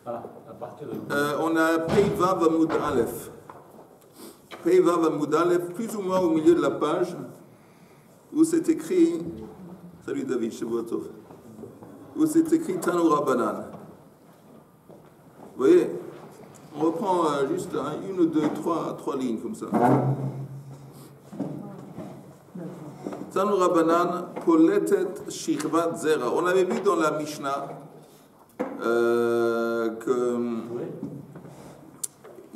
Ah, à partir de... On a Pei-Vav Amoud Aleph. Pei-Vav Amoud Aleph, plus ou moins au milieu de la page, où c'est écrit... Salut David, chez vous, où c'est écrit Tanu Rabbanan. Vous voyez, on reprend juste une ou deux, trois lignes comme ça. Tanu Rabbanan, Poletet Shichvat Zera. On avait vu dans la Mishnah que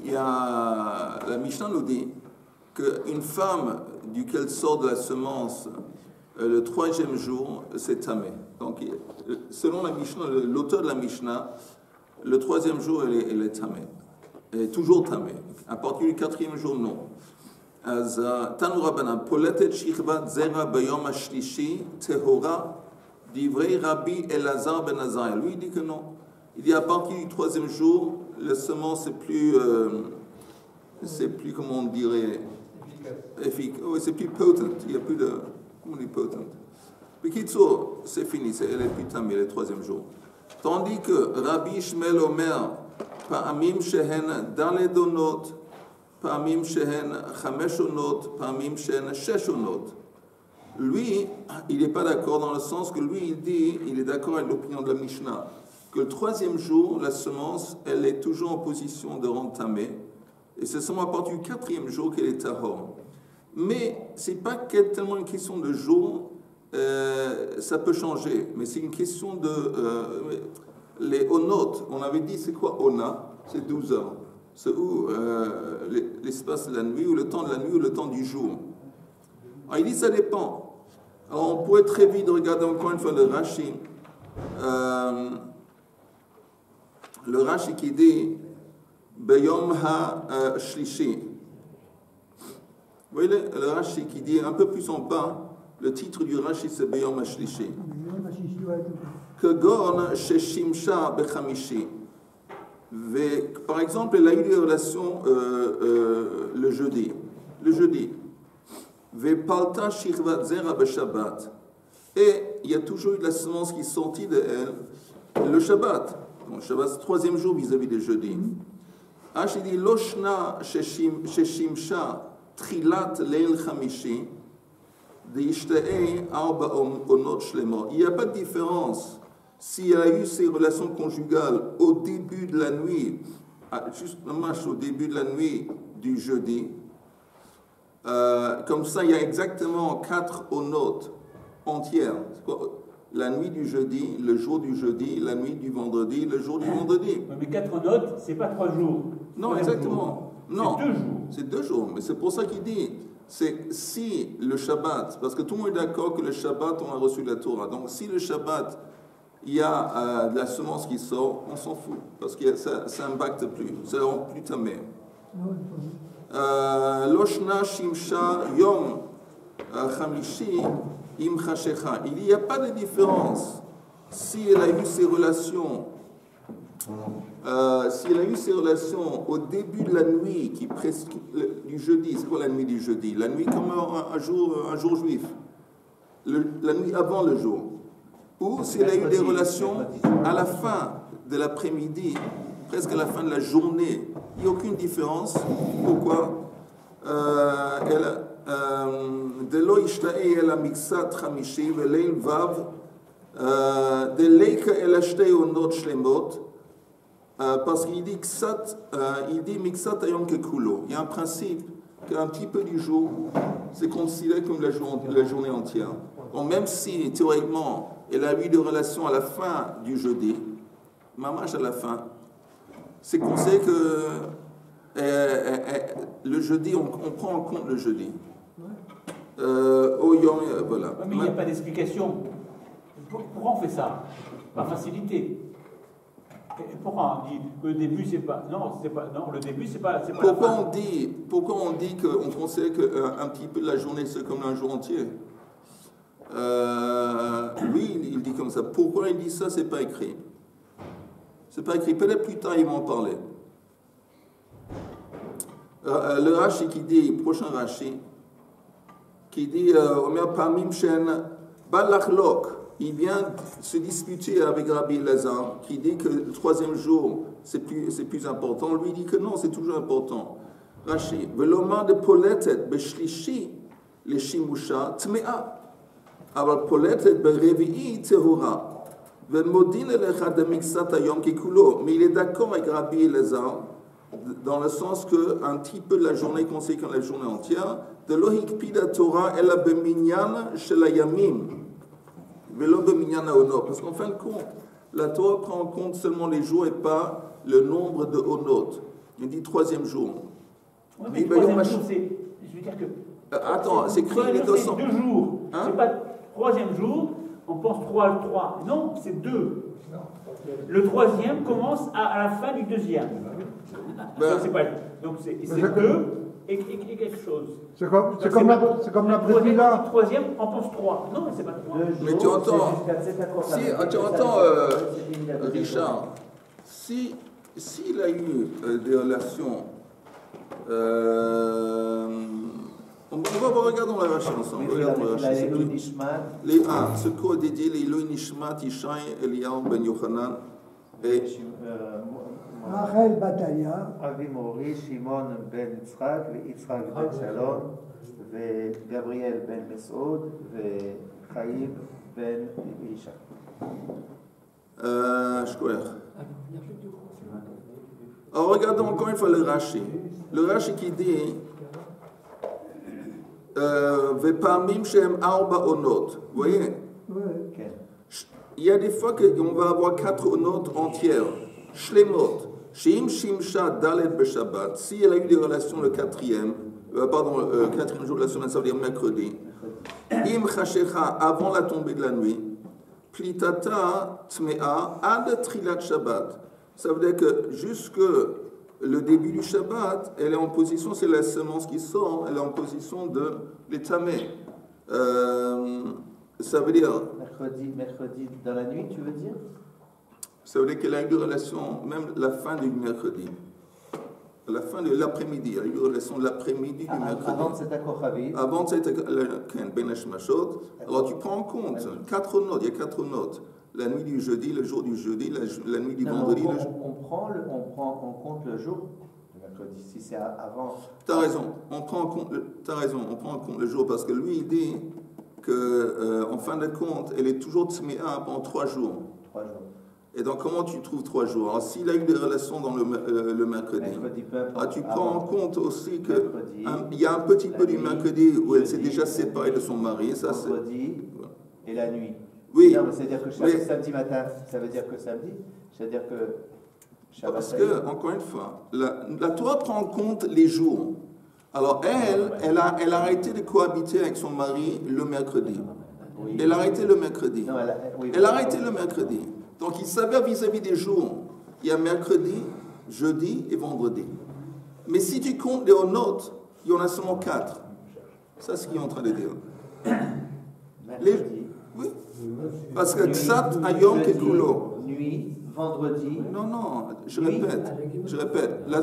la Mishnah nous dit qu'une femme duquel sort de la semence le troisième jour, c'est tamé. Donc, selon la Mishnah, l'auteur de la Mishnah, le troisième jour, elle est tamé. Elle est toujours tamé. À partir du quatrième jour, non. Tanu Rabbanan, Poletet Shichvat Zera Bayom Ashlishi Tehora Divrei Rabbi Elazar Ben Azariah. Lui, il dit que non. Il dit à partir du troisième jour, la semence c'est plus, comment on dirait, efficace. Oui, c'est plus potent. Il n'y a plus de, comment on dit potent. Pikitso, c'est fini, elle est plus tamée le troisième jour. Tandis que Rabbi Shmuel Omer, Pa'amim Shehen Daledonot, Pa'amim Shehen Chameshonot, Pa'amim Shehen Sheshonot. Lui, il n'est pas d'accord dans le sens que lui, il dit, il est d'accord avec l'opinion de la Mishnah, que le troisième jour, la semence, elle est toujours en position de rendre tamée, et c'est seulement à partir du quatrième jour qu'elle est tahor. Mais ce n'est pas tellement une question de jour, ça peut changer, mais c'est une question de... les onotes, on avait dit, c'est quoi ona? C'est 12 heures. C'est où l'espace de la nuit, ou le temps de la nuit, ou le temps du jour. Alors, il dit ça dépend. Alors, on pourrait très vite regarder encore une fois le Rashi. Le Rashi qui dit Beyom ha-shlishi. Vous voyez le Rashi qui dit un peu plus en bas, le titre du Rashi c'est Beyom ha-shlishi. Kegon sheshimsha bechamishi. Par exemple, elle a eu des relations le jeudi. Le jeudi. Vepalta shirvat zera b'shabbat. Et il y a toujours eu de la semence qui est sortie de elle le Shabbat. Donc, le Shabbat, c'est le troisième jour vis-à-vis des jeudis. H, il dit Loshna sheshimsha trilat leil chamishi deishta'e arba onot shlemo. Il n'y a pas de différence si elle a eu ses relations conjugales au début de la nuit, juste au début de la nuit du jeudi. Comme ça, il y a exactement 4 onotes entières. La nuit du jeudi, le jour du jeudi, la nuit du vendredi, le jour du vendredi. Mais 4 notes, c'est pas 3 jours. Non, exactement. Non, c'est 2 jours. C'est 2 jours, mais c'est pour ça qu'il dit, c'est si le Shabbat, parce que tout le monde est d'accord que le Shabbat, on a reçu la Torah. Donc si le Shabbat, il y a de la semence qui sort, on s'en fout, parce que ça n'impacte plus, ça ne rend plus tamé. Loshna shimsha yom chamishi im chashecha. Il n'y a pas de différence si elle a eu ses relations au début de la nuit du jeudi. C'est quoi la nuit du jeudi? La nuit comme un jour juif, la nuit avant le jour. Ou si elle a eu des relations à la fin de l'après-midi, presque à la fin de la journée. Il n'y a aucune différence. Pourquoi? Delo ishta'e el amixat chamishi veleil vav deleika el ashtei onot shlemot, parce qu'il dit il dit mixat ayom kekulo. Il y a un principe qu'un petit peu du jour, c'est considéré comme la journée entière. Donc même si théoriquement elle a eu des relations à la fin du jeudi, mamash à la fin, c'est qu'on sait que le jeudi, on prend en compte le jeudi. Voilà. Mais il n'y a pas d'explication. Pourquoi on fait ça? Par facilité. Pourquoi on dit que le début c'est pas. Non, c'est pas. Non, le début c'est pas. Pourquoi on dit qu'on considère qu'un petit peu de la journée c'est comme un jour entier? Lui, il dit comme ça. Pourquoi il dit ça? C'est pas écrit. C'est pas écrit. Peut-être plus tard ils vont en parler. Le Rashi qui dit, prochain Rashi, qui dit Omer Pamim Shen Balachlok il vient se disputer avec Rabbi Elazar, qui dit que le troisième jour, c'est plus important. Lui dit que non, c'est toujours important. Rashi, Veloma de Poletet, Beshlishi, les Shimusha, Tmea. Alors Poletet, Berevi'i, Tehura. Velmodin Elecha de Mixat Ayom Kikulo. Mais il est d'accord avec Rabbi Elazar, dans le sens qu'un petit peu de la journée conséquent la journée entière, de Lohik Pida Torah, Ela Beminyan, Shelayamim. Velo Beminyan Aono. Parce qu'en fin de compte, la Torah prend en compte seulement les jours et pas le nombre de Onot. Il dit troisième jour. Ouais, mais troisième jour, c'est. Je veux dire que. Attends, c'est écrit les 200. C'est 2 jours. Hein? C'est pas troisième jour, on pense 3. Non, c'est 2. Le troisième commence à la fin du deuxième. Donc c'est 2 et quelque chose. C'est comme la Brésil. Le troisième, on pense 3. Non, mais c'est pas 3. Mais tu entends, tu entends Richard, s'il a eu des relations, on va regarder dans la Rashi ensemble. Ce cours dédié, les Eloi Nishmat, Ishaï, Eliyahu ben Yochanan et Rachel Bataya, Avi Mori, Shimon ben Yitzhak, Yitzhak ben Shalom, Gabriel ben Mesoud, Chaim ben Isha. Alors regardons encore une fois le Rashi. Le Rashi qui dit Vepamim Shem Arba Onot. Vous voyez? Il y a des fois qu'on va avoir 4 onot entières. Shlemot. Shim Shimsha Dalet Beshabbat. Si elle a eu des relations le quatrième jour de la semaine, ça veut dire mercredi. Im Chashecha, avant la tombée de la nuit. Plitata Tmea Ad Trilat Shabbat. Ça veut dire que jusque le début du Shabbat, elle est en position, c'est la semence qui sort, elle est en position de l'étamé. Ça veut dire. Mercredi dans la nuit, tu veux dire? Ça veut dire qu'elle a eu une relation, même la fin du mercredi. La fin de l'après-midi, elle a eu une relation de l'après-midi du mercredi. Avant cet accord Chavit. Avant cet accord Ben Hashmashot. Alors tu prends en compte 4 notes, il y a 4 notes. La nuit du jeudi, le jour du jeudi, la nuit du vendredi. On prend en compte le jour du mercredi, si c'est avant. T'as raison, on prend en compte le jour parce que lui il dit qu'en fin de compte, elle est toujours Tméa pendant 3 jours. 3 jours. Et donc, comment tu trouves 3 jours? Alors, s'il a eu des relations dans le mercredi, tu prends en compte aussi qu'il y a un petit peu du mercredi où elle s'est déjà séparée de son mari. Ça, vendredi et la nuit. Oui. Non, mais c'est-à-dire que samedi matin, ça veut dire que samedi? C'est-à-dire que Shabbat. Parce que, encore une fois, la Torah prend en compte les jours. Alors, elle a arrêté de cohabiter avec son mari le mercredi. Oui. Elle a arrêté le mercredi. Non, elle a arrêté le mercredi. Donc, il savait vis-à-vis des jours. Il y a mercredi, jeudi et vendredi. Mais si tu comptes les notes, il y en a seulement 4. Ça, c'est ce qu'il est en train de dire. Oui. Parce que Ksat Ayom Kekulo. Nuit, vendredi. Non, je répète. Là,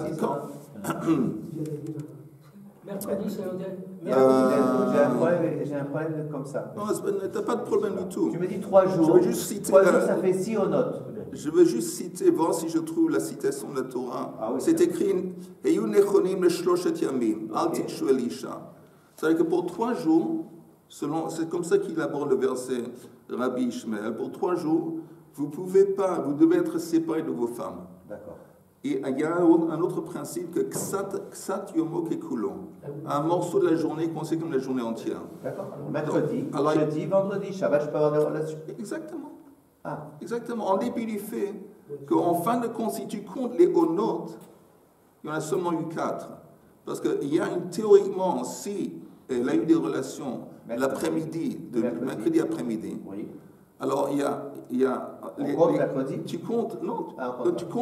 mercredi, c'est J'ai un problème comme ça. Non, t'as pas de problème du tout. Tu me dis 3 jours. Je veux juste citer 3 jours, ça fait 6 aux notes. Je veux juste citer, voir si je trouve la citation de la Torah. Ah, oui, c'est écrit Eyu nechonim leshloshet yamim, al titshu elisha. C'est-à-dire que pour 3 jours, c'est comme ça qu'il aborde le verset Rabbi Ishmael. Pour 3 jours, vous devez être séparés de vos femmes. D'accord. Et il y a un autre principe que Ksat Yomo Kekulo. Un morceau de la journée considéré comme la journée entière. D'accord. Mercredi, jeudi, vendredi, Shabbat, je peux avoir des relations. Exactement. Ah. Exactement. En dépit du fait qu'en fin de compte, si tu comptes les Onot, il y en a seulement eu 4. Parce qu'il y a théoriquement, si elle a eu des relations l'après-midi, mercredi après-midi. Oui. Alors, il y a mercredi. Tu comptes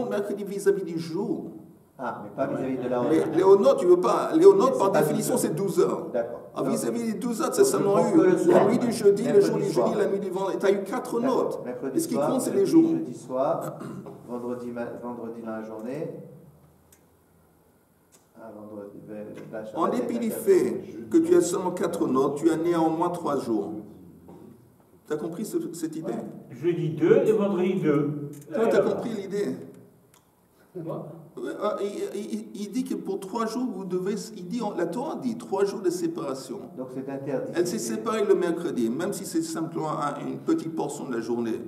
mercredi vis-à-vis du jour. Ah, mais pas vis-à-vis de la Mais Léonot, tu veux pas. Léonot, par définition, c'est 12 heures. D'accord. Alors, vis-à-vis des 12 heures, c'est seulement eu la nuit du jeudi, le jour du jeudi, la nuit du vendredi. Tu as eu 4 notes. Et ce qui compte, c'est les jours. Jeudi soir, vendredi dans la journée. En dépit du fait que tu as seulement 4 notes, tu as néanmoins 3 jours. Tu as compris cette idée? Jeudi 2 et vendredi 2. Toi, tu as compris l'idée? Moi, Il dit que pour 3 jours, vous devez. La Torah dit 3 jours de séparation. Donc c'est interdit. Elle s'est séparée le mercredi, même si c'est simplement une petite portion de la journée.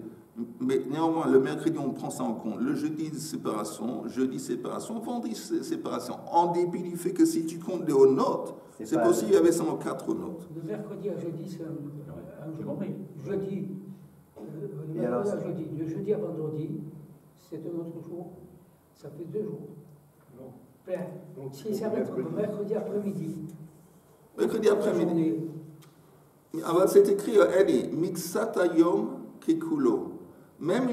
Mais néanmoins, le mercredi, on prend ça en compte. Le jeudi, séparation. Jeudi, séparation. Vendredi, séparation. En dépit du fait que si tu comptes des notes, c'est possible qu'il y avait seulement 4 notes. de mercredi à jeudi, c'est un J'ai jour. compris. Jeudi, de mercredi à jeudi, de jeudi à vendredi, c'est un autre jour. Ça fait 2 jours. Ben, si ça va être le mercredi après-midi. Mercredi après-midi. Alors, c'est écrit, Eddie, Mixatayom Kekulo. Même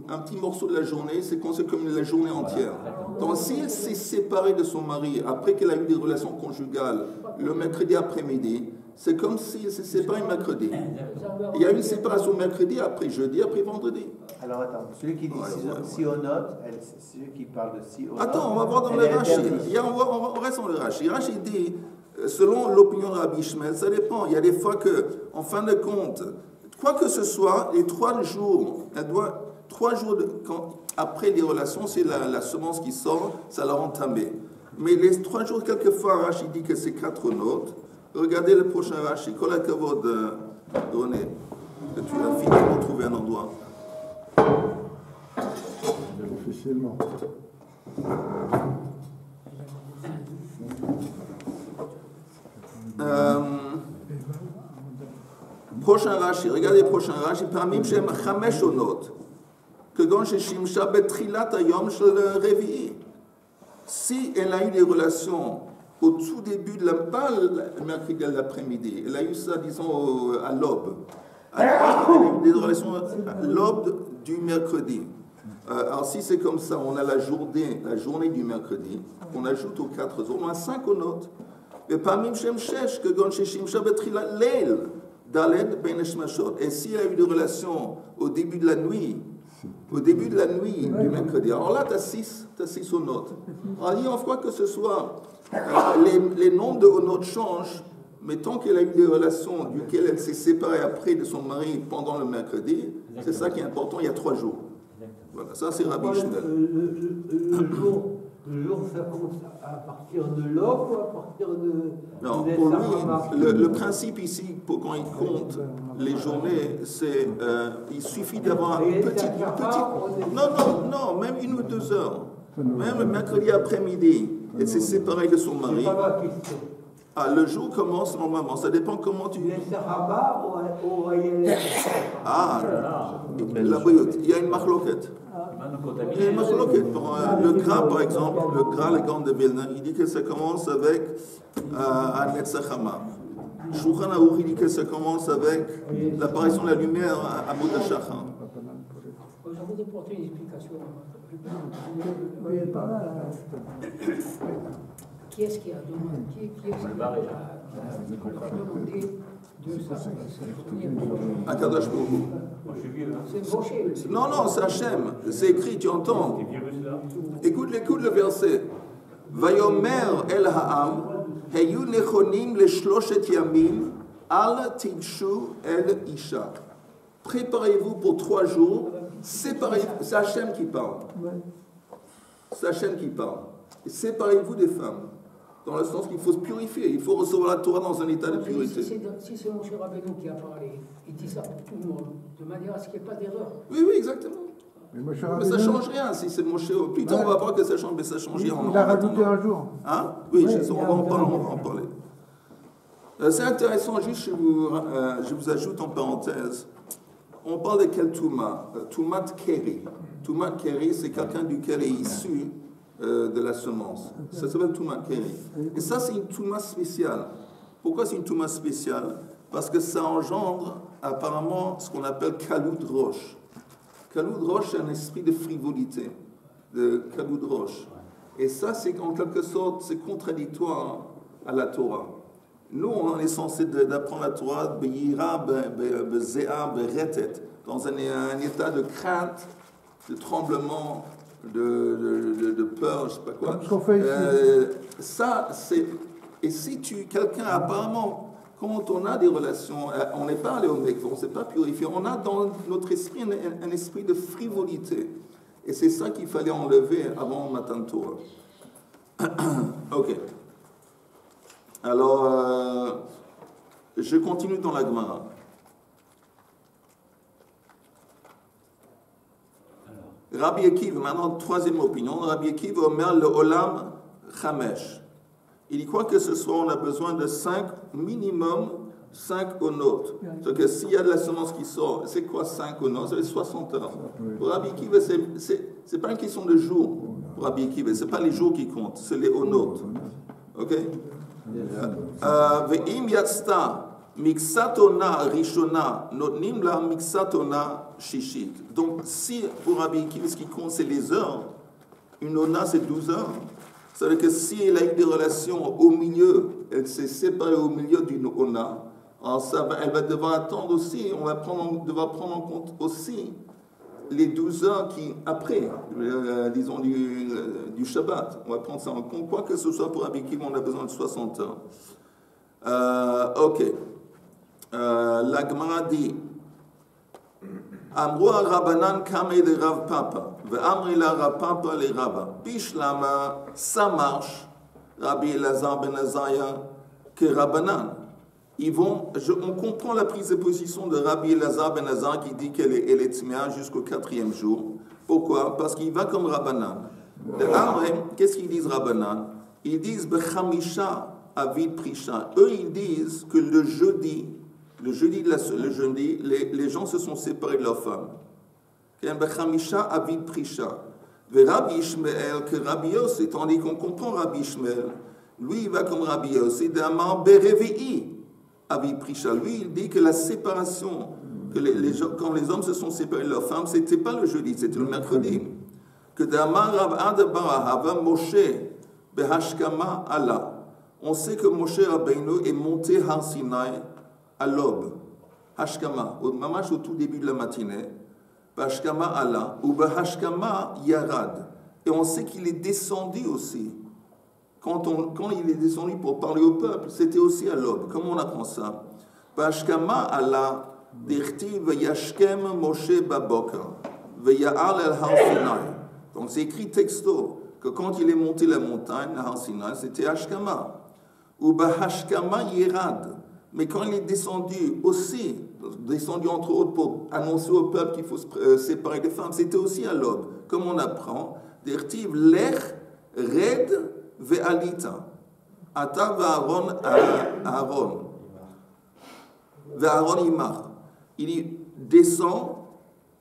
un petit morceau de la journée, c'est considéré comme la journée entière. Donc, s'il s'est séparé de son mari après qu'elle a eu des relations conjugales le mercredi après-midi, c'est comme s'il s'est séparé mercredi. Il y a une séparation mercredi, après jeudi, après vendredi. Alors attends, celui qui dit sionot, celui qui parle de sionot. Attends, on va voir dans le Rashi. On reste dans le Rashi. Rashi dit, selon l'opinion de Rabbi Ishmael, ça dépend. Il y a des fois que, en fin de compte, quoi que ce soit, les 3 jours, elle doit 3 jours après les relations, c'est la semence qui sort, ça l'a entamé. Mais les 3 jours, quelquefois, Rashi dit que c'est 4 notes. Regardez le prochain Rashi. Kol hakavod, René, que tu as fini pour trouver un endroit. Officiellement. Prochain Rashi, regardez le prochain Rashi. Parmi Shem Chamesh Onot, que quand chez Shimsha Betrilat Ayom Shel Revi'i. Si elle a eu des relations au tout début de pas le mercredi de l'après-midi, elle a eu ça, disons, à l'aube. Elle a eu des relations à l'aube du mercredi. Alors si c'est comme ça, on a la journée du mercredi, on ajoute aux 4 jours, on a 5 notes. Et parmi Shem Shesh, que quand chez Shimsha Betrilat Leil, Daled Ben Eshmashot. Et s'il y a eu des relations au début de la nuit, du mercredi, alors là, tu as 6 notes. On dit, en quoi que ce soit, les nombres de notes changent, mais tant qu'elle a eu des relations duquel elle s'est séparée après de son mari pendant le mercredi, c'est ça qui est important, il y a 3 jours. Voilà, ça c'est Rabbi Ishmael. Le jour, ça commence à partir de l'aube ou à partir de... Non, pour lui, le principe ici, quand il compte les journées, c'est il suffit d'avoir une petite... Non, même 1 ou 2 heures. Même le mercredi après-midi, elle s'est séparée de son mari. Le jour commence normalement, ça dépend comment tu... Il y a une marloquette. Il y a une marloquette. Le Gra, par exemple, le Gra, le Gaon de Vilna, il dit que ça commence avec un Netzachama. Shulchan Aruch, il dit que ça commence avec l'apparition de la lumière à Moud HaShachar. Je voudrais porter une explication. Qui est-ce qui a demandé de ça? Akadosh Baruch Hu. C'est Moshe. Non, c'est Hachem. C'est écrit, tu entends. Écoute le verset. Vayomer el ha'am, heyu nechonim leshloshet yamim, al tigshu el isha. Préparez-vous pour 3 jours, séparez-vous. C'est Hachem qui parle. C'est Hachem qui parle. Séparez-vous des femmes. Dans le sens qu'il faut se purifier, il faut recevoir la Torah dans un état de purité. Si c'est Moshe Rabbeinu qui a parlé, il dit ça pour tout le monde, de manière à ce qu'il n'y ait pas d'erreur. Oui, exactement. Mais ça ne change rien si c'est Moshe. Plus tard, on va voir que ça change, mais ça change rien. Il a rajouté un jour. Hein? Oui, on va en parler. C'est intéressant, juste je vous ajoute en parenthèse. On parle de quel Touma? Toumat Keri. Toumat Keri, c'est quelqu'un duquel est issu de la semence. Ça s'appelle Touma Keri. Et ça, c'est une Touma spéciale. Pourquoi c'est une Touma spéciale? Parce que ça engendre apparemment ce qu'on appelle Kaloud Roche. Kaloud Roche, c'est un esprit de frivolité, de Kaloud Roche. Et ça, c'est en quelque sorte, c'est contradictoire à la Torah. Nous, on est censé d'apprendre la Torah dans un état de crainte, de tremblement, de peur, je ne sais pas quoi. Ça, c'est... Et si quelqu'un apparemment, quand on a des relations, on n'est pas allé au mikveh, on ne s'est pas purifié, on a dans notre esprit un esprit de frivolité. Et c'est ça qu'il fallait enlever avant Matan Torah. Ok. Alors, je continue dans la Gemara. Rabbi Akiva, maintenant, troisième opinion. Rabbi Akiva omer le olam chamesh. Il dit quoi que ce soit, on a besoin de 5, minimum 5 onot. C'est que s'il y a de la semence qui sort, c'est quoi 5 onot? Ça fait 60 ans. Pour Rabbi Akiva, c'est pas une question de jours. Pour Rabbi Akiva, c'est pas les jours qui comptent, c'est les onot. Ok? Ve'im yatzta mixatona rishona notnim la mixatona shishit. Donc, si pour Rabbi Akiva, ce qui compte, c'est les heures, une ona, c'est 12 heures. C'est-à-dire que si elle a eu des relations au milieu, elle s'est séparée au milieu d'une ona, elle va devoir attendre aussi, on va devoir prendre en compte aussi les 12 heures qui, après, disons, du Shabbat. On va prendre ça en compte. Quoi que ce soit pour Rabbi Akiva, on a besoin de 60 heures. Ok. La Gemara dit Amrou Rabanan Kamei de Rav Papa, Ve'amri la Rav Papa le Rabba. Bishlama, ça marche, Rabbi Elazar ben Azaya, que Rabanan. On comprend la prise de position de Rabbi Elazar ben Azar qui dit qu'elle est tmea jusqu'au 4e jour. Pourquoi? Parce qu'il va comme Rabbanan. Qu'est-ce qu'ils disent Rabbanan? Ils disent Bechamisha avid prisha. Eux, ils disent que le jeudi, les gens se sont séparés de leurs femmes. Bechamisha avid prisha. Ve Rabbi Ishmael que Rabbi Yossi, tandis qu'on comprend Rabbi Ishmael, lui il va comme Rabbi Yossi d'Amar Berevi'i avid prisha. Lui il dit que la séparation, que quand les hommes se sont séparés de leurs femmes, c'était pas le jeudi, c'était le mercredi. Que d'Amar Rav Adabara Hava Moshe Behashkama Allah. On sait que Moshe Rabbeinu est monté Har Sinai à l'aube, Hashkama, au tout début de la matinée, Hashkama Allah, ou Hashkama Yarad. Et on sait qu'il est descendu aussi. Quand il est descendu pour parler au peuple, c'était aussi à l'aube. Comment on apprend ça? Hashkama Allah, Dirtiv Yashkem Moshe Baboka, Veya'al el Har Sinai. Donc c'est écrit texto, que quand il est monté la montagne, Har Sinai, c'était Hashkama. Ou Hashkama Yarad. Mais quand il est descendu aussi, descendu entre autres pour annoncer au peuple qu'il faut se séparer des femmes, c'était aussi à l'aube. Comme on apprend, Dirtiv lech red ve'alita. Ata va'aron Aaron. Ve'aron imar. Il dit descend,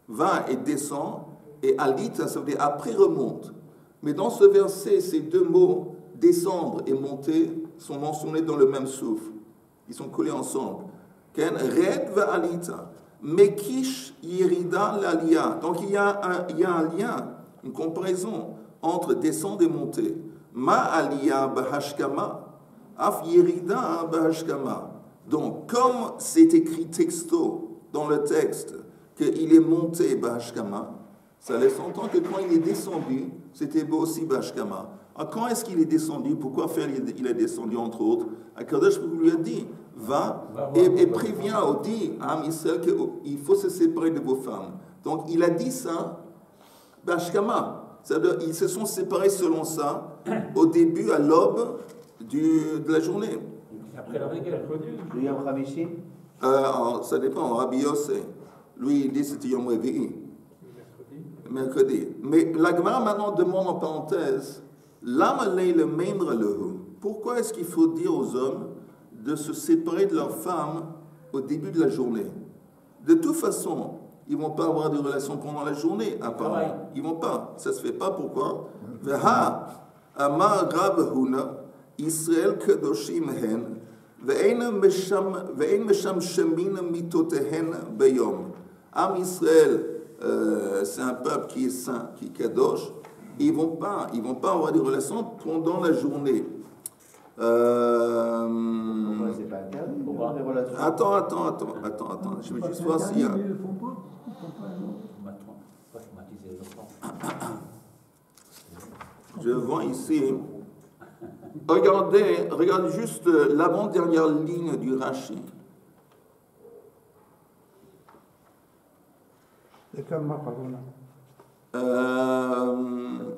va et descend, et alita, ça veut dire après remonte. Mais dans ce verset, ces deux mots, descendre et monter, sont mentionnés dans le même souffle. Ils sont collés ensemble. Red va alita. Mekish yirida l'alia. Donc il y a un lien, une comparaison entre descendre et monter. Ma alia bahashkama, af yirida bahashkama. Donc comme c'est écrit texto dans le texte qu'il est monté bahashkama, ça laisse entendre que quand il est descendu, c'était aussi bahashkama. Alors quand est-ce qu'il est descendu? Pourquoi faire il est descendu entre autres? Akadosh lui a dit va et prévient ou dit à Israël qu'il faut se séparer de vos femmes. Donc il a dit ça, Bashkama. C'est-à-dire ils se sont séparés selon ça au début, à l'aube de la journée. Après la rigueur. Le Yom Hamishi? Ça dépend, Rabbi Yossi. Lui il dit c'était Yom Revi'i. Mercredi. Mais la Gemara maintenant demande en parenthèse pourquoi est-ce qu'il faut dire aux hommes de se séparer de leurs femmes au début de la journée? De toute façon, ils ne vont pas avoir de relations pendant la journée, apparemment. Ils ne vont pas. Ça ne se fait pas. Pourquoi? Israël kadoshim hen ve'ein mesham shemin mitotehen beyom. Am Israël, c'est un peuple qui est saint, qui est kadosh. Ils vont pas avoir des relations pendant la journée. C'est pas interdit. Des relations. Attends. Je vais juste voir s'il y a. Je vois ici. Regardez juste l'avant-dernière ligne du Rashi.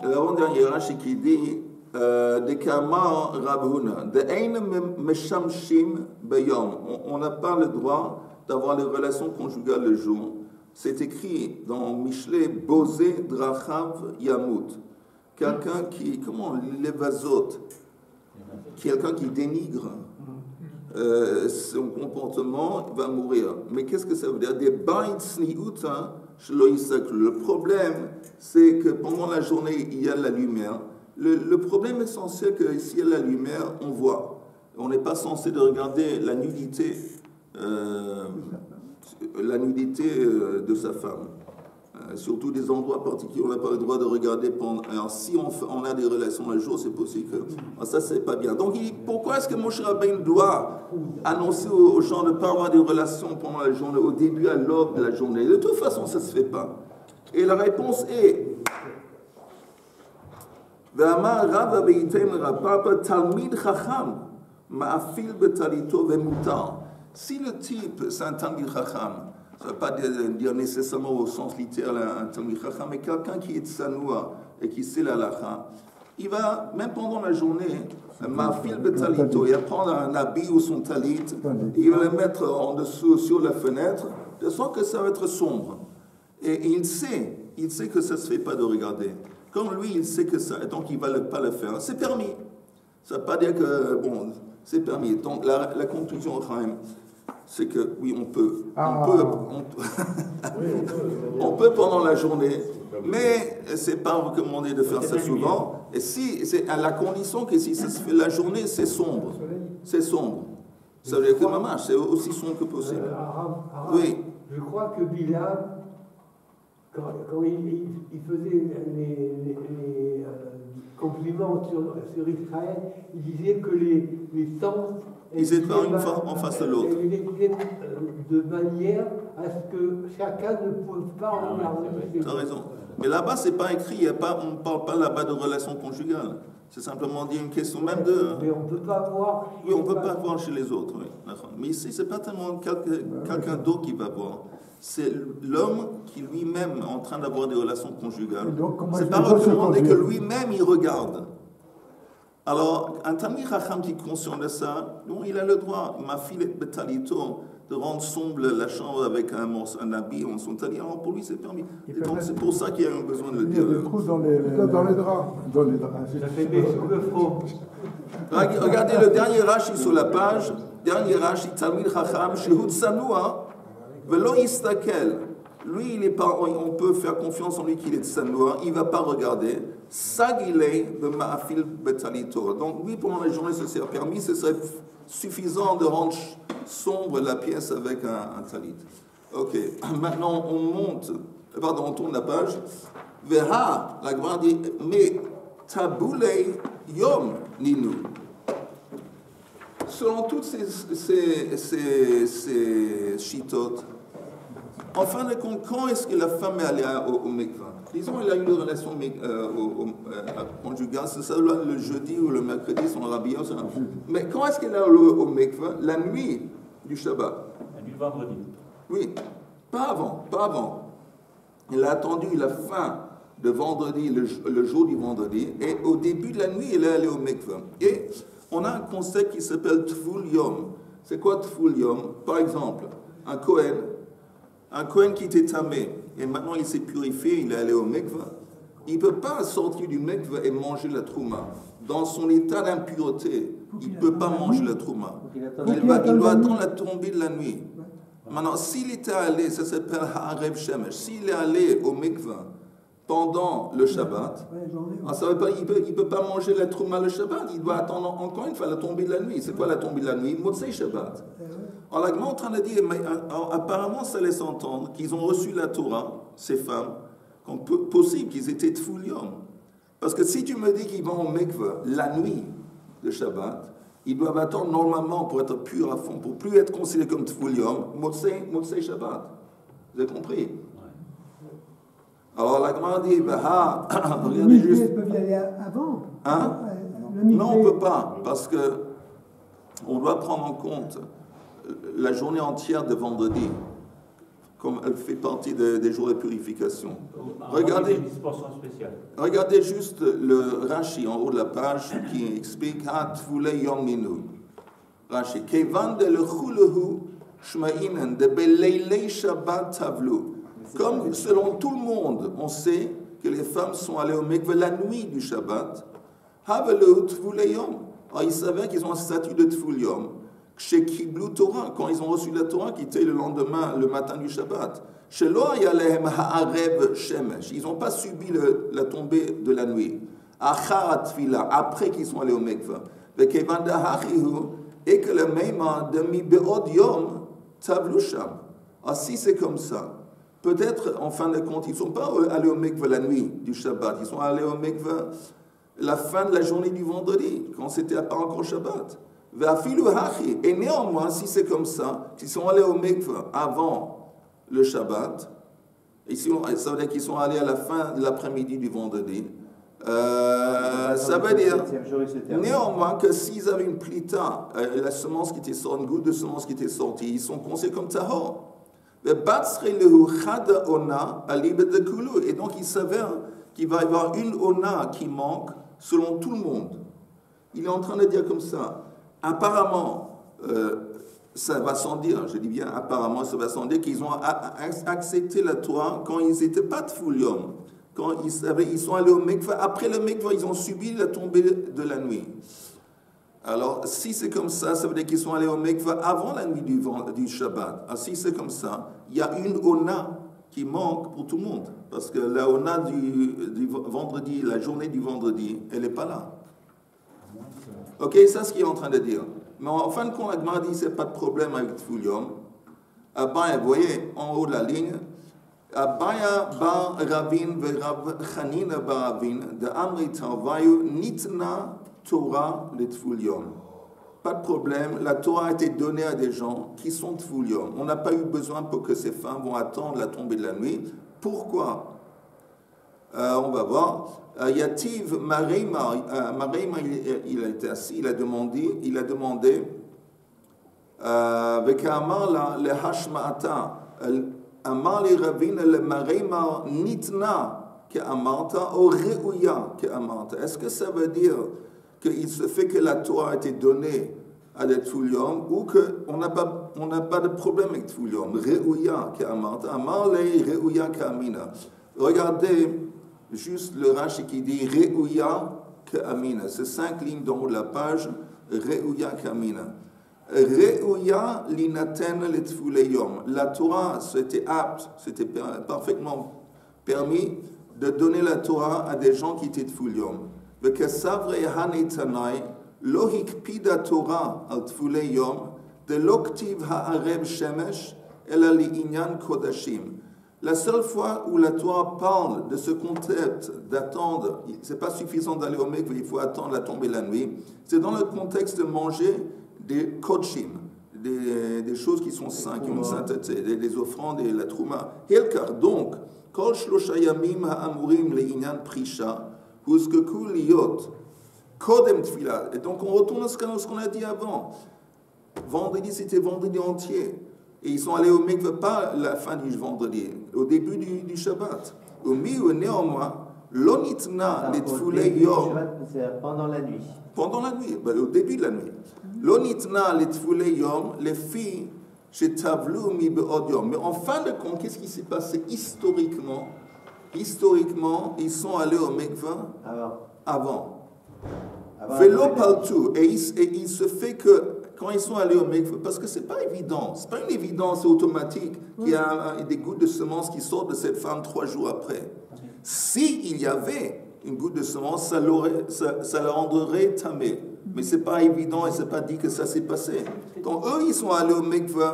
L'avant-dernier Rashi qui dit Dekama Rabhuna, de Ein Meshamshim Beyom. On n'a pas le droit d'avoir les relations conjugales le jour. C'est écrit dans Mishlei Bosé Drachav Yamut. Quelqu'un qui, comment, l'évasote, quelqu'un qui dénigre son comportement va mourir. Mais qu'est-ce que ça veut dire? Des bains sniuta shelo yisaklu. Le problème, c'est que pendant la journée, il y a la lumière. Le problème essentiel, que s'il y a la lumière, on voit. On n'est pas censé de regarder la nudité de sa femme. Surtout des endroits particuliers, on n'a pas le droit de regarder pendant. Alors, si on a des relations un jour, c'est possible que. Alors, ça, c'est pas bien. Donc, pourquoi est-ce que Moshe Rabbeinu doit annoncer aux gens de ne pas avoir des relations pendant la journée, au début, à l'aube de la journée? De toute façon, ça ne se fait pas. Et la réponse est. Si le type, c'est un Talmid Chacham, ça ne veut pas dire nécessairement au sens littéral un Talmid Chacham, mais quelqu'un qui est tsanoua et qui sait la halakha, il va, même pendant la journée, ma'afil betalito, il va prendre un habit ou son talit, il va le mettre en dessous sur la fenêtre, de sorte que ça va être sombre. Et il sait que ça ne se fait pas de regarder. Comme lui, il sait que ça, donc il ne va pas le faire. C'est permis. Ça ne veut pas dire que, bon, c'est permis. Donc la conclusion, Chaim, c'est que oui, on peut. On peut pendant la journée, mais ce n'est pas recommandé de faire ça souvent. Et si, c'est à la condition que si ça se fait la journée, c'est sombre. C'est sombre. Ça veut dire que maman, c'est aussi sombre que possible. Oui. Je crois que Bilam, quand il faisait les compliments sur Israël, il disait que les temps ils étaient pas une fois en face de l'autre. De manière à ce que chacun ne puisse pas en regarder. Tu as raison. Mais là-bas, c'est pas écrit, on ne parle pas là-bas de relations conjugales. C'est simplement dit une question même de. Mais on ne peut pas voir. Oui, on ne peut pas voir chez les autres. Oui. Mais ici, ce n'est pas tellement quelqu'un d'autre qui va voir. C'est l'homme qui lui-même est en train d'avoir des relations conjugales. C'est pas recommandé que lui-même il regarde. Alors, un Talmid Chacham qui est conscient de ça, donc il a le droit, ma fille est betalito, de rendre sombre la chambre avec un habit en son talit. Alors pour lui, c'est permis. Et donc c'est pour ça qu'il y a eu besoin de le dire. Il y a des trous dans les draps. Ça fait des sous le front. Regardez le dernier Rashi sur la page. Dernier Rashi, Talmid Chacham, Shehud Sanoua, Velo Yistakel. Lui, il est pas, on peut faire confiance en lui qu'il est tsanoua, il ne va pas regarder. Sagilei de ma'afil betalito. Donc, lui, pendant la journée, ce serait permis, ce serait suffisant de rendre sombre la pièce avec un talit. Ok, maintenant on tourne la page. Veha, la Gemara dit, mais taboulei yom ninu. Selon toutes ces chitotes, en fin de compte, quand est-ce que la femme est allée au mikvah? Disons qu'elle a eu une relation conjugale, c'est ça le jeudi ou le mercredi, son rabbi. Mais quand est-ce qu'elle est allée au mikvah? La nuit du Shabbat. La nuit du vendredi. Oui, pas avant. Elle a attendu la fin de vendredi, le jour du vendredi, et au début de la nuit, elle est allée au mikvah. Et on a un concept qui s'appelle Tful Yom. C'est quoi Tful Yom? Par exemple, un Kohen qui était tamé, et maintenant il s'est purifié, il est allé au mikvah, il ne peut pas sortir du mikvah et manger la trouma. Dans son état d'impureté, il ne peut pas manger la trouma. Il doit attendre la tombée de la nuit. Maintenant, s'il était allé, ça s'appelle Ha'arev Shemesh, s'il est allé au mikvah pendant le Shabbat, ça veut pas, il ne peut pas manger la trouma le Shabbat, il doit attendre encore une fois la tombée de la nuit. C'est quoi la tombée de la nuit? Motzei Shabbat. Alors, la Gemara est en train de dire, mais apparemment, ça laisse entendre qu'ils ont reçu la Torah, ces femmes, comme possible qu'ils étaient Tful Yom. Parce que si tu me dis qu'ils vont au mikvah la nuit de Shabbat, ils doivent attendre normalement pour être purs à fond, pour plus être considérés comme Tful Yom, Motzei Shabbat. Vous avez compris? Alors, la Gemara dit, regardez juste. Ils peuvent y aller avant. Hein? Non, on ne peut pas, parce que on doit prendre en compte la journée entière de vendredi, comme elle fait partie des jours de purification. Regardez juste le Rashi en haut de la page qui explique Tvulei Yom Minu. Rashi, Kevan de lechulehu shma'inen de beleilei Shabbat tavlu. Comme selon tout le monde, on sait que les femmes sont allées au mikveh la nuit du Shabbat. Havelu Tvulei Yom. Alors, ils savaient qu'ils ont un statut de Tvul Yom. Chez Kiblu Torah, quand ils ont reçu la Torah, qui était le lendemain, le matin du Shabbat. Chez Lo Yalehem Ha'arev Shemesh. Ils n'ont pas subi la tombée de la nuit. Achar Tfila, après qu'ils sont allés au mikveh. Vekevan Dahachihu, et que le Meima de Mi Be'od Yom Tavlu Sham. Ah, si c'est comme ça, peut-être en fin de compte, ils ne sont pas allés au mikveh la nuit du Shabbat. Ils sont allés au mikveh la fin de la journée du vendredi, quand c'était pas encore Shabbat. Et néanmoins, si c'est comme ça, qu'ils sont allés au mikveh avant le Shabbat, et ça veut dire qu'ils sont allés à la fin de l'après-midi du vendredi, ça veut dire néanmoins que s'ils avaient une plita, la semence qui était sortie, une goutte de semence qui était sortie, ils sont considérés comme tahor. Et donc il s'avère qu'il va y avoir une ona qui manque selon tout le monde. Il est en train de dire comme ça. Apparemment, ça va sans dire, je dis bien apparemment, ça va sans dire qu'ils ont accepté la Torah quand ils n'étaient pas de Tful-Yom. Quand ils sont allés au mikveh, après le mikveh, ils ont subi la tombée de la nuit. Alors, si c'est comme ça, ça veut dire qu'ils sont allés au mikveh avant la nuit du Shabbat. Alors, si c'est comme ça, il y a une ona qui manque pour tout le monde. Parce que la ona du vendredi, la journée du vendredi, elle n'est pas là. Ok, c'est ce qu'il est en train de dire. Mais en fin de compte, la Gemara dit, c'est pas de problème avec Tful Yom. Abaya, vous voyez, en haut de la ligne, Abaya bar Ravin ve Rav Chanina bar Ravin de Amri Tarvayu nitna Torah le Tful Yom. Pas de problème, la Torah a été donnée à des gens qui sont Tful Yom. On n'a pas eu besoin pour que ces femmes vont attendre la tombée de la nuit. Pourquoi? On va voir. Yativ Mareima, il a été assis, il a demandé avec Amar le Hashma'ata, Amar le Ravina le Mareima nitna que Amarta ou Reuya que Amarta. Est-ce que ça veut dire qu'il se fait que la Torah a été donnée à des Tful Yom ou qu'on n'a pas de problème avec Tful Yom? Reuya que Amarta, Amar le Reuya que Amina. Regardez juste le Rashi qui dit Reuya que Amina. C'est 5 lignes dans la page. Reuya que Amina. Reuya linaten le Tfulei Yom. La Torah, c'était apte, c'était parfaitement permis de donner la Torah à des gens qui étaient Tful Yom. V'kesavre hanetanai lo hikpida Torah al Tfulei Yom de l'oktiv ha'arev shemesh ela li'inyan kodashim. La seule fois où la Torah parle de ce concept d'attendre, c'est pas suffisant d'aller au mikveh, il faut attendre la tombée de la nuit, c'est dans le contexte de manger des kodshim, des choses qui sont saintes, qui ont une sainteté, des offrandes et la trouma. Helkar, donc, kol shlosha yamim ha'amurim le'inyan prisha, huzkeku liyot, kodem tfila. Et donc on retourne à ce qu'on a dit avant. Vendredi, c'était vendredi entier. Et ils sont allés au mikveh pas la fin du vendredi, au début du Shabbat. Au milieu, néanmoins, l'onitna les tfulei yom. Pendant la nuit. Pendant la nuit, au début de la nuit. L'onitna les tfulei yom, les filles chez Tavlu mi be'od yom. Mais en fin de compte, qu'est-ce qui s'est passé historiquement? Historiquement, ils sont allés au mikveh avant. Velo paltu. Et il se fait que quand ils sont allés au mikveh, parce que c'est pas évident, c'est pas une évidence automatique qu'il y a des gouttes de semence qui sortent de cette femme 3 jours après. S'il y avait une goutte de semence, ça la rendrait tamée. Mais c'est pas évident et c'est pas dit que ça s'est passé. Donc eux, ils sont allés au mikveh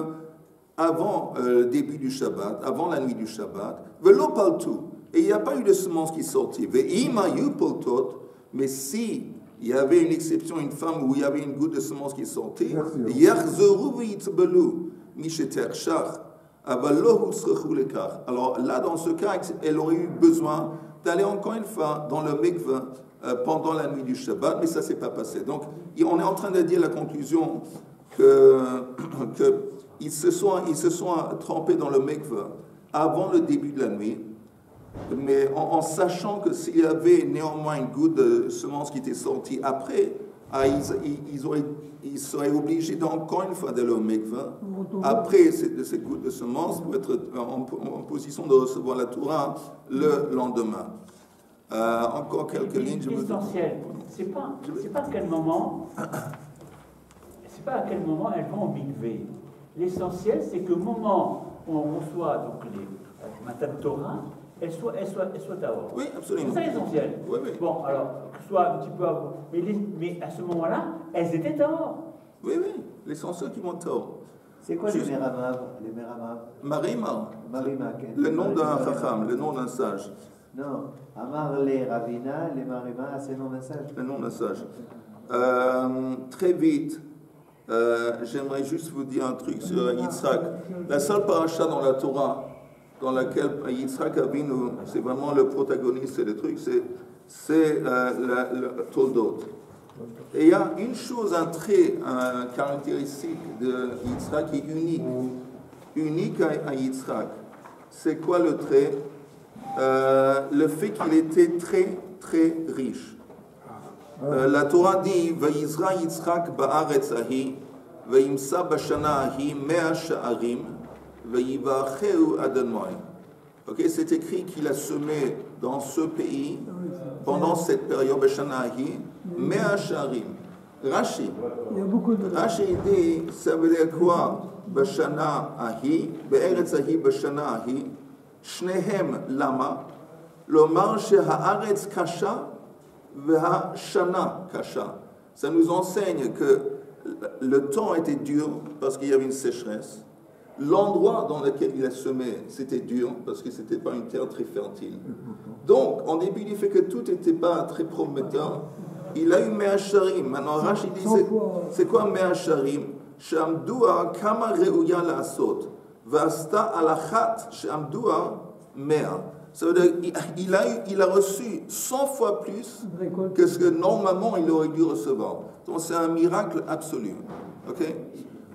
avant le début du Shabbat, avant la nuit du Shabbat. Velo paltu. Et il n'y a pas eu de semence qui sortit. Ve'ima yu poltot. Mais si il y avait une exception, une femme où il y avait une goutte de semence qui sortait, alors là, dans ce cas, elle aurait eu besoin d'aller encore une fois dans le mikveh pendant la nuit du Shabbat, mais ça ne s'est pas passé. Donc, on est en train de dire la conclusion qu'ils se sont trempés dans le mikveh avant le début de la nuit, mais en sachant que s'il y avait néanmoins une goutte de semence qui était sortie après, ils seraient obligés encore une fois d'aller au mikveh après ces gouttes de semence pour être en position de recevoir la Torah le lendemain. Encore quelques lignes. L'essentiel, c'est pas à quel moment à quel moment elles vont au mikveh. L'essentiel, c'est que au moment où on reçoit donc les Matan Torah, elles soient dehors. Oui, absolument. C'est ça l'essentiel. Oui, oui. Bon, alors, que ce soit un petit peu avant. Mais à ce moment-là, elles étaient dehors. Oui, oui, l'essentiel qui vont dehors. C'est quoi les Meramav? Marima. Marima, le nom d'un chacham, le nom d'un sage. Non, Amar les Ravina, les Marima, c'est le nom d'un sage. Le nom d'un sage. Très vite, j'aimerais juste vous dire un truc sur Yitzhak. La seule paracha dans la Torah dans laquelle Yitzhak Avinu, c'est vraiment le protagoniste, c'est le truc, c'est le Toldot. Et il y a une chose, un trait caractéristique de Yitzhak qui est unique à Yitzhak. C'est quoi le trait? Le fait qu'il était très, très riche. La Torah dit Vayizra Yitzhak ba'aretz ahi vayimsa bashana ahi mea sha'arim vayivacheu adonai. Ok, c'est écrit qu'il a semé dans ce pays pendant cette période bashana ahi mea sha'arim. Rashi dit, ça veut dire quoi? Bashana ahi be'eretz ahi bashana ahi shnehem lama lomar sheha'aretz kasha Shana Kasha. Ça nous enseigne que le temps était dur parce qu'il y avait une sécheresse. L'endroit dans lequel il a semé, c'était dur parce que ce n'était pas une terre très fertile. Donc, en dépit du fait que tout n'était pas très prometteur, il a eu Me'asharim. Maintenant, Rashi dit, c'est quoi Me'asharim? Shamdua kama reuya la'asot. Vasta alachat shamdua mea. Ça veut dire qu'il a reçu 100 fois plus que ce que normalement il aurait dû recevoir. Donc c'est un miracle absolu. Okay?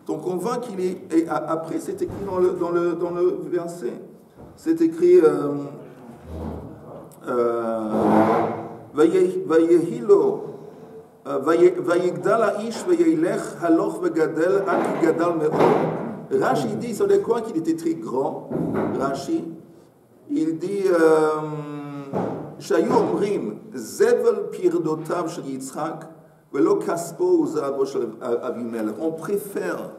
Donc on voit qu'il est... Et après c'est écrit dans le verset. C'est écrit... Vayehilo Vayigdal ha'ish vayelech haloch vegadel ak gadal me'od. Rashi dit, ça veut dire quoi? Qu'il était très grand. Rashi. Il dit Shayu omrim zevel pirdotav shel Yitzhak velo kaspo uzavo shel Avimelech. On préfère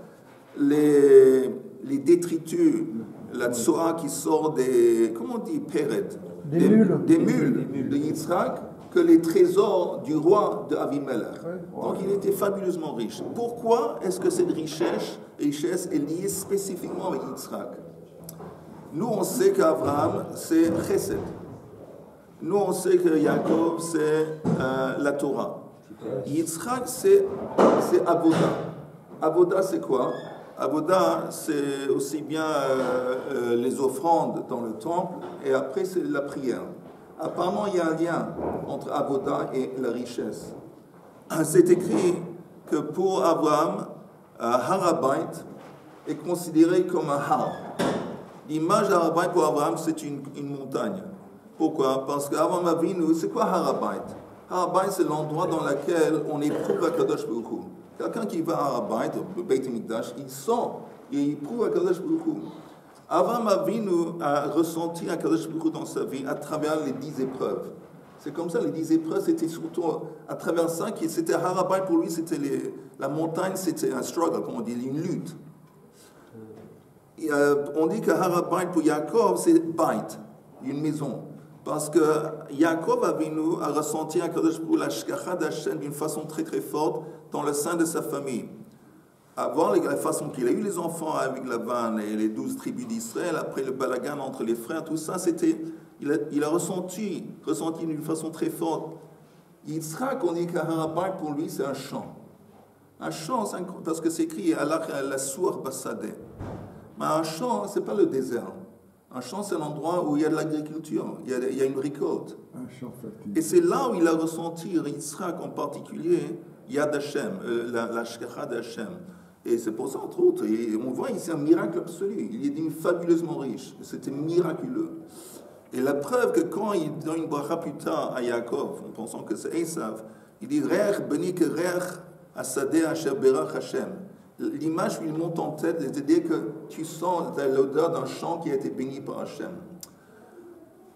les détritus, la tsoa qui sort des, comment on dit, péret, des mules de Yitzhak, que les trésors du roi de Avimelech. Donc il était fabuleusement riche. Pourquoi est-ce que cette richesse est liée spécifiquement avec Yitzhak? Nous, on sait qu'Abraham, c'est Chesed. Nous, on sait que Yaakov, c'est la Torah. Yitzhak, c'est Avoda. Avoda, c'est quoi? Avoda, c'est aussi bien les offrandes dans le temple, et après, c'est la prière. Apparemment, il y a un lien entre Avoda et la richesse. C'est écrit que pour Abraham, Har HaBayit est considéré comme un har. L'image d'Har HaBayit pour Abraham, c'est une montagne. Pourquoi? Parce qu'Abraham Avinu, c'est quoi Har HaBayit? Har HaBayit, c'est l'endroit dans lequel on éprouve Akadosh Baruch Hu. Quelqu'un qui va à Har HaBayit, au Beit HaMikdash, il sent et il éprouve Akadosh Baruch Hu. Abraham Avinu a ressenti Akadosh Baruch Hu dans sa vie à travers les 10 épreuves. C'est comme ça, les 10 épreuves, c'était surtout à travers ça, c'était Har HaBayit pour lui, c'était la montagne, c'était un struggle, comme on dit, une lutte. On dit que Har HaBayit pour Yaakov, c'est Bait, une maison. Parce que Yaakov Avinu a ressenti Akadosh Baruch Hu la shkacha d'Hashem d'une façon très très forte dans le sein de sa famille. Avant la façon qu'il a eu les enfants avec Lavan et les 12 tribus d'Israël, après le balagan entre les frères, tout ça, il a ressenti d'une façon très forte. Yitzhak, on dit qu'Har HaBayit pour lui, c'est un chant. Un chant, parce que c'est écrit à la sour Basadeh. Mais un champ, ce n'est pas le désert. Un champ, c'est un endroit où il y a de l'agriculture, il y a une récolte. Un champ fertile. Et c'est là où il a ressenti, Yitzhak en particulier, Yad Hashem, la shkacha d'Hashem. Et c'est pour ça, entre autres, et on voit ici un miracle absolu. Il est devenu fabuleusement riche. C'était miraculeux. Et la preuve que quand il donne une bracha plus tard à Yaakov, en pensant que c'est Esav, il dit Re'ach beni que Re'ach asadeh asher berach Hashem. L'image lui monte en tête, c'est-à-dire que tu sens l'odeur d'un champ qui a été béni par Hashem.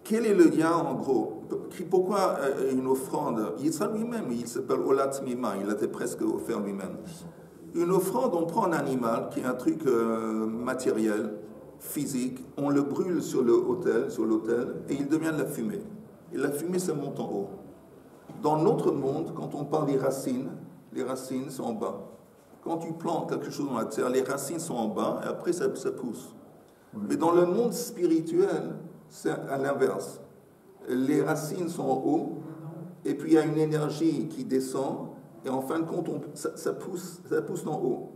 Quel est le lien en gros? Pourquoi une offrande? Yitzhak lui-même, il s'appelle Olat Mima, il l'avait presque offert lui-même. Une offrande, on prend un animal qui est un truc matériel, physique, on le brûle sur l'autel, et il devient de la fumée. Et la fumée, ça monte en haut. Dans notre monde, quand on parle des racines sont en bas. Quand tu plantes quelque chose dans la terre, les racines sont en bas, et après ça pousse. Oui. Mais dans le monde spirituel, c'est à l'inverse. Les racines sont en haut, et puis il y a une énergie qui descend, et en fin de compte, ça pousse d'en haut.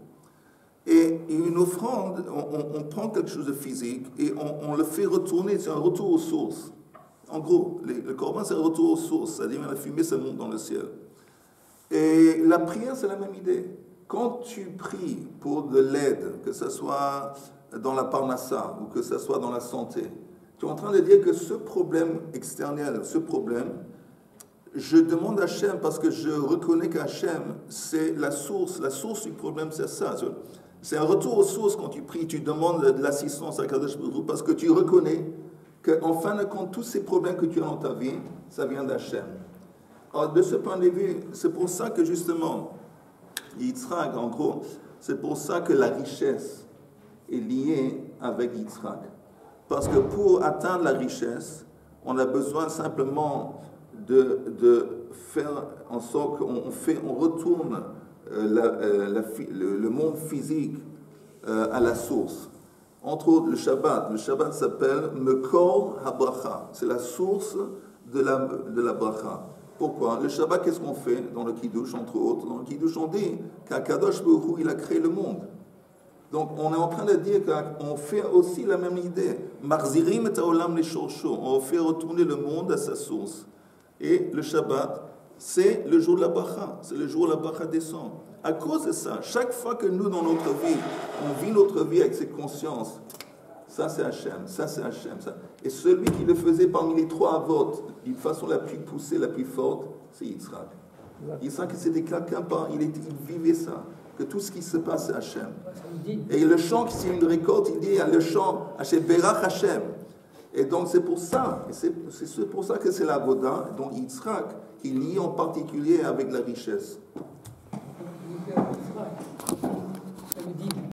Et une offrande, on prend quelque chose de physique, et on le fait retourner, c'est un retour aux sources. En gros, le corban, c'est un retour aux sources, c'est-à-dire la fumée, ça monte dans le ciel. Et la prière, c'est la même idée. Quand tu pries pour de l'aide, que ce soit dans la parnassa ou que ce soit dans la santé, tu es en train de dire que ce problème extérieur, je demande à Hachem parce que je reconnais qu'Hachem, c'est la source du problème, c'est ça. C'est un retour aux sources quand tu pries, tu demandes de l'assistance à Kadosh Baruch Hu parce que tu reconnais qu'en fin de compte, tous ces problèmes que tu as dans ta vie, ça vient d'Hachem. Alors, de ce point de vue, c'est pour ça que justement, Yitzhak, en gros, c'est pour ça que la richesse est liée avec Yitzhak. Parce que pour atteindre la richesse, on a besoin simplement de faire en sorte qu'on retourne le monde physique à la source. Entre autres, le Shabbat s'appelle Mekor HaBracha. C'est la source de la bracha. Pourquoi? Le Shabbat, qu'est-ce qu'on fait dans le Kiddush, entre autres? Dans le Kiddush, on dit qu'Akadosh Baruch Hu, il a créé le monde. Donc, on est en train de dire qu'on fait aussi la même idée. Marzirim et haolam le shorsho. On fait retourner le monde à sa source. Et le Shabbat, c'est le jour de la bracha. C'est le jour où la bracha descend. À cause de ça, chaque fois que nous, dans notre vie, on vit notre vie avec cette conscience, ça c'est Hachem, ça c'est Hachem. Ça. Et celui qui le faisait parmi les trois avots, d'une façon la plus poussée, la plus forte, c'est Yitzhak. Yitzhak, c'était quelqu'un, il vivait ça, que tout ce qui se passe, c'est Hachem. Et le chant, si c'est une récolte, il dit, le chant, Hachem, Berach Hachem. Et donc c'est pour ça, que c'est la Voda, donc Yitzhak, qui est lié en particulier avec la richesse.